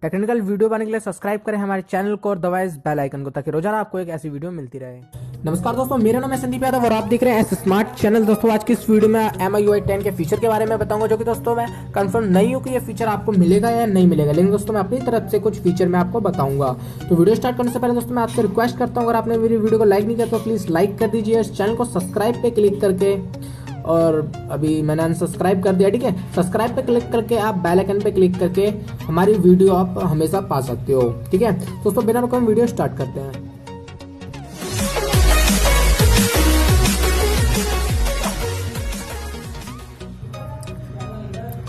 Technical video बनाने के लिए सब्सक्राइब करें हमारे चैनल को और दबाएं इस बेल आइकन को, ताकि रोजाना आपको एक ऐसी वीडियो मिलती रहे। नमस्कार दोस्तों, मेरा नाम है संदीप यादव और आप देख रहे हैं स्मार्ट चैनल। दोस्तों आज की इस वीडियो में MiUi 10 के फीचर के बारे में बताऊंगा, जो कि दोस्तों मैं कंफर्म नहीं हूं कि ये फीचर आपको मिलेगा या नहीं मिलेगा, लेकिन दोस्तों मैं अपनी तरफ से कुछ फीचर मैं आपको बताऊंगा। तो वीडियो स्टार्ट करने से पहले दोस्तों मैं आपसे रिक्वेस्ट करता हूँ, अगर आपने मेरी वीडियो को लाइक नहीं किया तो प्लीज लाइक कर दीजिए, इस चैनल को सब्सक्राइब पे क्लिक करके, और अभी मैंने अनसब्सक्राइब कर दिया, ठीक है। सब्सक्राइब पे क्लिक करके आप बेल आइकन पे क्लिक करके हमारी वीडियो आप हमेशा पा सकते हो, ठीक है। दोस्तों बिना रुके हम वीडियो स्टार्ट करते हैं।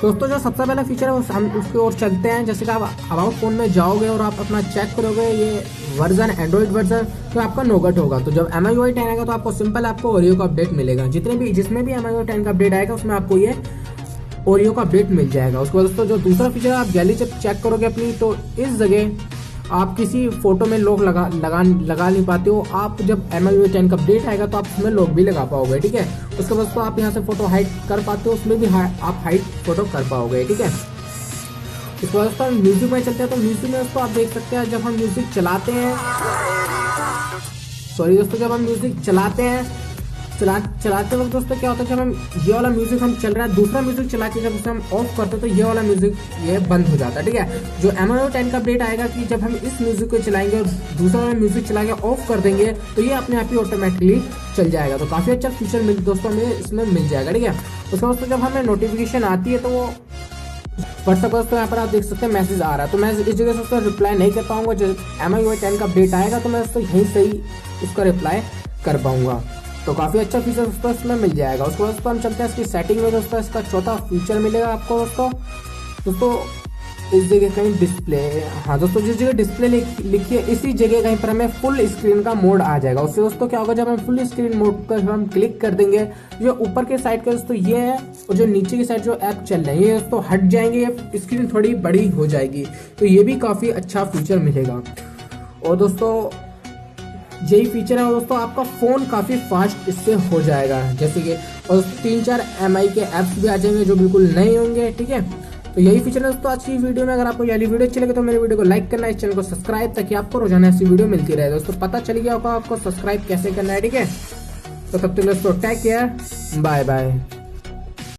दोस्तों जो सबसे पहला फीचर है हम उसकी ओर चलते हैं। जैसे कि आप अबाउट फोन में जाओगे और आप अपना चेक करोगे, ये वर्जन एंड्रॉइड वर्जन तो आपका नोगट होगा। तो जब MiUi 10 आएगा तो आपको सिंपल आपको ओरियो का अपडेट मिलेगा। जिसमें भी MiUi 10 का अपडेट आएगा उसमें आपको ये ओरियो का अपडेट मिल जाएगा। उसके बाद दोस्तों जो दूसरा फीचर है, आप गैलरी जब चेक करोगे अपनी, तो इस जगह आप किसी फोटो में लोग लगा नहीं पाते हो। आप जब MiUi 10 का अपडेट आएगा तो आप उसमें लोग भी लगा पाओगे, ठीक है। उसके बाद तो आप यहाँ से फोटो हाइड कर पाते हो, उसमें भी आप हाइड फोटो कर पाओगे, ठीक है। इसके बाद दोस्तों म्यूजिक में चलते हैं। तो म्यूजिक में दोस्तों आप देख सकते हैं, जब हम म्यूजिक चलाते हैं, जब हम म्यूजिक चलाते वक्त दोस्तों क्या होता है, जब हम ये वाला म्यूजिक हम चल रहा है, दूसरा म्यूजिक चला के जब उसे हम ऑफ करते हैं तो ये वाला म्यूजिक ये बंद हो जाता है, ठीक है। जो MiUi 10 का अपडेट आएगा कि जब हम इस म्यूजिक को चलाएंगे और दूसरा वाला म्यूजिक चला के ऑफ कर देंगे तो ये अपने आप ही ऑटोमेटिकली चल जाएगा। तो काफी अच्छा फीचर दोस्तों हमें इसमें मिल जाएगा, ठीक है। उसके दोस्तों जब हमें नोटिफिकेशन आती है तो वो व्हाट्सएप पर दोस्तों यहाँ पर आप देख सकते हैं मैसेज आ रहा है, तो मैं इस जगह से उसका रिप्लाई नहीं कर पाऊंगा। जब MiUi 10 का अपडेट आएगा तो मैं दोस्तों यहीं से ही उसका रिप्लाई कर पाऊंगा। तो काफी अच्छा फीचर दोस्तों इसमें मिल जाएगा। उसके बाद दोस्तों हम चलते हैं इसकी सेटिंग में। दोस्तों इसका चौथा फीचर मिलेगा आपको दोस्तों इस जगह कहीं डिस्प्ले, हाँ दोस्तों जिस जगह डिस्प्ले लिखी है इसी जगह कहीं पर हमें फुल स्क्रीन का मोड आ जाएगा। उससे दोस्तों क्या होगा, जब हम फुल स्क्रीन मोड पर हम क्लिक कर देंगे, जो ऊपर के साइड का दोस्तों ये है और जो नीचे की साइड जो ऐप चल रही है दोस्तों हट जाएंगे, स्क्रीन थोड़ी बड़ी हो जाएगी। तो ये भी काफी अच्छा फीचर मिलेगा। और दोस्तों यही फीचर है दोस्तों, आपका फोन काफी फास्ट इससे हो जाएगा। जैसे कि और 3-4 MI के ऐप्स भी आ जाएंगे जो बिल्कुल नए होंगे, ठीक है। तो यही फीचर है दोस्तों आज की वीडियो में। अगर आपको ये वीडियो अच्छी लगे तो मेरे वीडियो को लाइक करना, इस चैनल को सब्सक्राइब, ताकि आपको रोजाना ऐसी वीडियो मिलती रहे। दोस्तों पता चल गया होगा आपको सब्सक्राइब कैसे करना है, ठीक है। तो तब तक दोस्तों टेक केयर, बाय बाय।